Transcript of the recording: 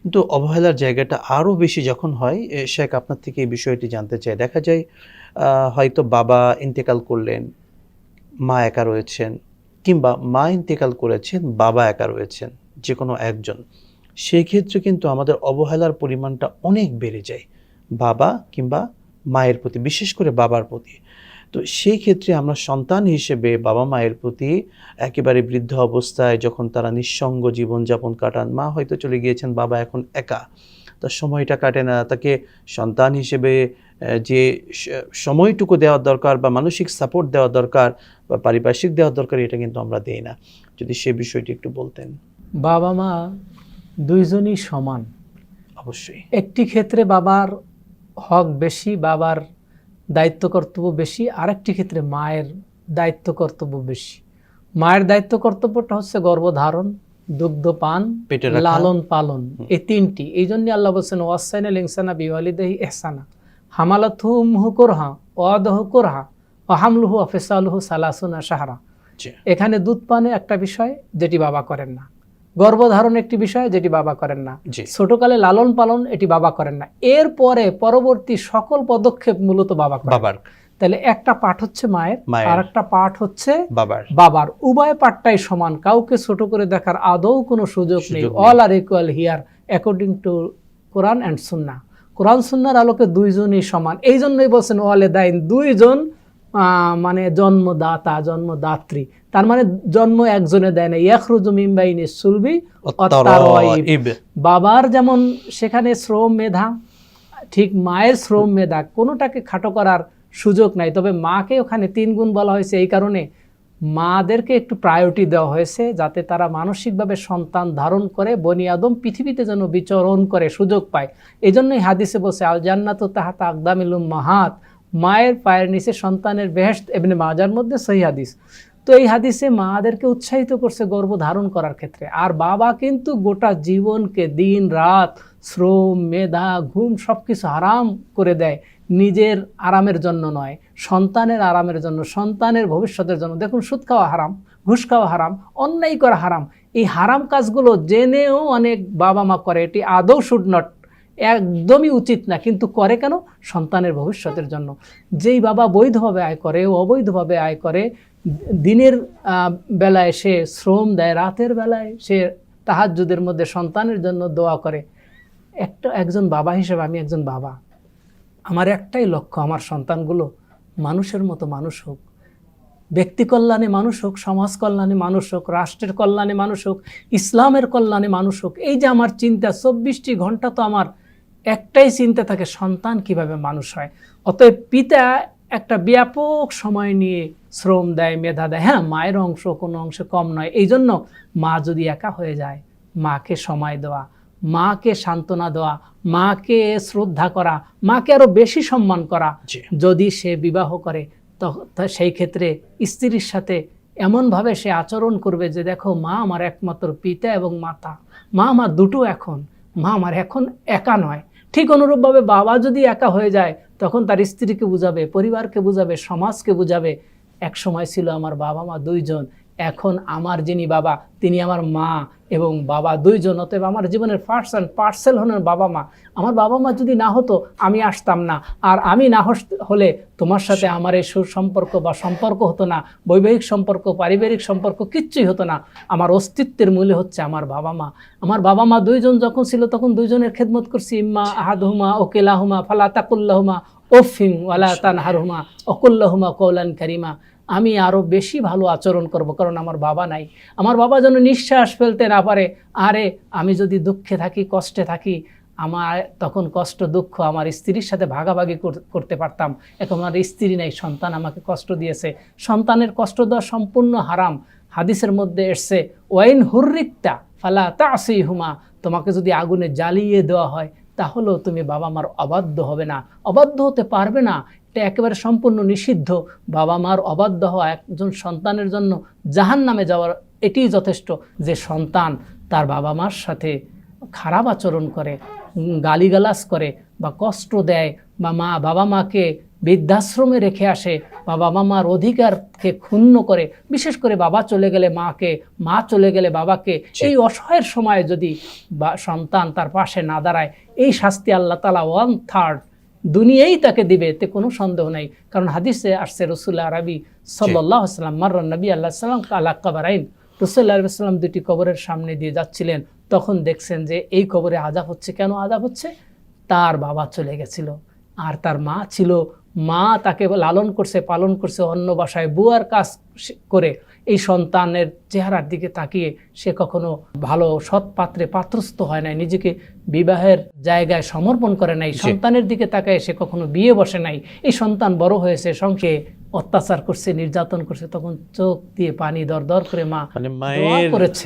কিন্তু অবহেলার জায়গাটা আরও বেশি যখন হয়, শেখ আপনার থেকে এই বিষয়টি জানতে চাই। দেখা যায় হয়তো বাবা ইন্তেকাল করলেন, মা একা রয়েছেন, কিংবা মা ইন্তেকাল করেছেন, বাবা একা রয়েছেন, যে কোনো একজন। সেই ক্ষেত্রে কিন্তু আমাদের অবহেলার পরিমাণটা অনেক বেড়ে যায় বাবা কিংবা মায়ের প্রতি, বিশেষ করে বাবার প্রতি। তো সেই ক্ষেত্রে আমরা সন্তান হিসেবে বাবা মায়ের প্রতি একেবারে বৃদ্ধ অবস্থায় যখন তারা নিঃসঙ্গ জীবনযাপন কাটান, মা হয়তো চলে গিয়েছেন, বাবা এখন একা, তার সময়টা কাটে না, তাকে সন্তান হিসেবে যে সময়টুকু দেওয়া দরকার বা মানসিক সাপোর্ট দেওয়া দরকার বা পারিপার্শ্বিক দেওয়া দরকার, এটা কিন্তু আমরা দেই না। যদি সে বিষয়টি একটু বলতেন। বাবা মা দুইজনই সমান। অবশ্যই। একটি ক্ষেত্রে বাবার হক বেশি, বাবার দায়িত্ব কর্তব্য বেশি, আরেকটি ক্ষেত্রে মায়ের দায়িত্ব কর্তব্য বেশি। মায়ের দায়িত্ব কর্তব্যটা হচ্ছে গর্ভধারণ, দুগ্ধপান, লালন পালন, এই তিনটি। এই জন্য আল্লাহ বলছেন ওয়াসাইনাল ইনসানা বিওয়ালিদাইহি ইহসানা হামালাতহু উম্মুহু কুরহা ওয়াদাহু কুরহা ওয়া হামলুহু ওয়া ফিসালুহু সালাসুনা শাহরা। এখানে দুধ পানে একটা বিষয় যেটি বাবা করেন না, গর্ভধারণ একটি বিষয় যেটি বাবা করেন না, ছোটকালে লালন পালন এটি বাবা করেন না, এরপরে পরবর্তী সকল পদক্ষেপ মূলত বাবা করেন। তাহলে একটা পাঠ হচ্ছে মায়ের, আর একটা পাঠ হচ্ছে বাবার। উভয় পাঠটাই সমান, কাউকে ছোট করে দেখার আদৌ কোনো সুযোগ নেই। All are equal here according to Quran and Sunnah. Quran সুন্নাহর আলোকে দুইজনই সমান। এই জন্যই বলছেন ওয়ালিদাইন, দুইজন মানে জন্মদাতা জন্মদাত্রী, তার মানে জন্ম একজনে দেয় না। ইয়াখরুজু মিন বাইনি সুলবি ওয়াত-তারাইব। বাবার যেমন সেখানে শ্রম মেধা, ঠিক মায়ের শ্রম মেধা কোনোটাকে খাটো করার সুযোগ নাই। তবে মাকে ওখানে 3 গুণ বলা হয়েছে, এই কারণে মাদেরকে একটু প্রায়োরিটি দেওয়া হয়েছে, যাতে তারা মানসিকভাবে সন্তান ধারণ করে বনি আদম পৃথিবীতে যেন বিচরণ করে সুযোগ পায়। এই জন্যই হাদিসে বলছে আল জান্নাতু তাহতা আকদামিল উম্মাহাত, মায়ের পায়ের নিচে সন্তানের বেহেশত, ইবনে মাজার মধ্যে সহিহ হাদিস। তো এই হাদিসে মাদেরকে উৎসাহিত করছে গর্ভ ধারণ করার ক্ষেত্রে। আর বাবা কিন্তু গোটা জীবনকে দিন রাত শ্রম মেধা ঘুম সবকিছু হারাম করে দেয়, নিজের আরামের জন্য নয়, সন্তানের আরামের জন্য, সন্তানের ভবিষ্যতের জন্য। দেখুন, সুদ খাওয়া হারাম, ঘুষ খাওয়া হারাম, অন্যায় করা হারাম। এই হারাম কাজগুলো জেনেও অনেক বাবা মা করে, এটি আদৌ শুড নট, একদমই উচিত না, কিন্তু করে কেন? সন্তানের ভবিষ্যতের জন্য। যেই বাবা বৈধভাবে আয় করে ও অবৈধভাবে আয় করে, দিনের বেলায় সে শ্রম দেয়, রাতের বেলায় সে তাহাজ্জুদের মধ্যে সন্তানের জন্য দোয়া করে। একজন বাবা হিসেবে আমি একজন বাবা, আমার একটাই লক্ষ্য, আমার সন্তানগুলো মানুষের মতো মানুষ হোক, ব্যক্তি কল্যাণে মানুষ হোক, সমাজ কল্যাণে মানুষ হোক, রাষ্ট্রের কল্যাণে মানুষ হোক, ইসলামের কল্যাণে মানুষ হোক। এই যে আমার চিন্তা, 24টি ঘন্টা তো আমার একটাই চিন্তা থাকে, সন্তান কিভাবে মানুষ হয়। অতএব পিতা একটা ব্যাপক সময় নিয়ে শ্রম দেয়, মেধা দেয়। হ্যাঁ, মায়ের অংশ কোনো অংশে কম নয়। এই জন্য মা যদি একা হয়ে যায়, মাকে সময় দেওয়া, মাকে সান্ত্বনা দেওয়া, মাকে শ্রদ্ধা করা, মাকে আরো বেশি সম্মান করা। যদি সে বিবাহ করে তো সেই ক্ষেত্রে স্ত্রীর সাথে এমনভাবে সে আচরণ করবে যে দেখো, মা আমার একমাত্র পিতা এবং মাতা, মা আমার দুটো, এখন মা আমার এখন একা নয়। ঠিক অনুরূপভাবে বাবা যদি একা হয়ে যায়, তখন তার স্ত্রীকে বুঝাবে, পরিবারকে বুঝাবে, সমাজকে বুঝাবে, এক সময় ছিল আমার বাবা মা দুইজন, এখন আমার যিনি বাবা তিনি আমার মা এবং বাবা দুইজন। অতএব আমার জীবনের ফার্স্ট অ্যান্ড পার্সেল হলেন বাবা মা। আমার বাবা মা যদি না হতো আমি আসতাম না, আর আমি না হলে তোমার সাথে আমার এই সুসম্পর্ক বা সম্পর্ক হতো না, বৈবাহিক সম্পর্ক, পারিবারিক সম্পর্ক কিচ্ছুই হতো না। আমার অস্তিত্বের মূলে হচ্ছে আমার বাবা মা। আমার বাবা মা দুইজন যখন ছিল তখন দুইজনের খেদমত করছি। ইম্মা আহাদুহুমা ও কিলাহুমা ফালা তাকুল্লাহুমা উফিন ওয়ালা তানহারহুমা ওয়া কুল্লাহুমা কওলান কারীমা। আমি আরও বেশি ভালো আচরণ করব, কারণ আমার বাবা নাই। আমার বাবা যেন নিঃশ্বাস ফেলতে না পারে। আরে আমি যদি দুঃখে থাকি, কষ্টে থাকি, আমার তখন কষ্ট দুঃখ আমার স্ত্রীর সাথে ভাগাভাগি করতে পারতাম। এখন আমার স্ত্রী নেই, সন্তান আমাকে কষ্ট দিয়েছে। সন্তানের কষ্ট দেওয়া সম্পূর্ণ হারাম। হাদিসের মধ্যে এসছে ওয়াইন হুররিকতা ফালা তাসিহুমা, তোমাকে যদি আগুনে জ্বালিয়ে দেওয়া হয় তাহলেও তুমি বাবা মার অবাধ্য হবে না, অবাধ্য হতে পারবে না। এটা একেবারে সম্পূর্ণ নিষিদ্ধ। বাবা মার অবাধ্য হওয়া একজন সন্তানের জন্য জাহান্নামে যাওয়ার এটিই যথেষ্ট। যে সন্তান তার বাবা মার সাথে খারাপ আচরণ করে, গালিগালাজ করে বা কষ্ট দেয়, বা বাবা মাকে বৃদ্ধাশ্রমে রেখে আসে, বা বাবা মার অধিকারকে ক্ষুণ্ণ করে, বিশেষ করে বাবা চলে গেলে মাকে, মা চলে গেলে বাবাকে, এই অসহায়ের সময়ে যদি বা সন্তান তার পাশে না দাঁড়ায়, এই শাস্তি আল্লাহ তাআলা 1/3 দুনিয়াই তাকে দিবে, এতে কোনো সন্দেহ নাই। কারণ হাদিসে আসছে, রাসূলুল্লাহ আরবি সাল্লাল্লাহু আলাইহি ওয়াসাল্লাম মাররান নবী আল্লাহ সাল্লাম আলা কবরাইন, রাসূলুল্লাহ আলাইহি ওয়াসাল্লাম দুটি কবরের সামনে দিয়ে যাচ্ছিলেন, তখন দেখছেন যে এই কবরে আযাব হচ্ছে। কেন আযাব হচ্ছে? তার বাবা চলে গেছিল আর তার মা ছিল, মা তাকে লালন করছে, পালন করছে, অন্য বাসায় বুয়ার কাজ করে। এই সন্তানের চেহারার দিকে তাকিয়ে সে কখনো ভালো সৎ পাত্রে পাত্রস্থ হয় নাই, নিজেকে বিবাহের জায়গায় সমর্পণ করে নাই, সন্তানের দিকে তাকায় সে কখনো বিয়ে বসে নাই। এই সন্তান বড় হয়েছে, সংকে অত্যাচার করছে, নির্যাতন করছে, তখন চোখ দিয়ে পানি দর দর করে মা মানে দোয়া মায়ের করেছে।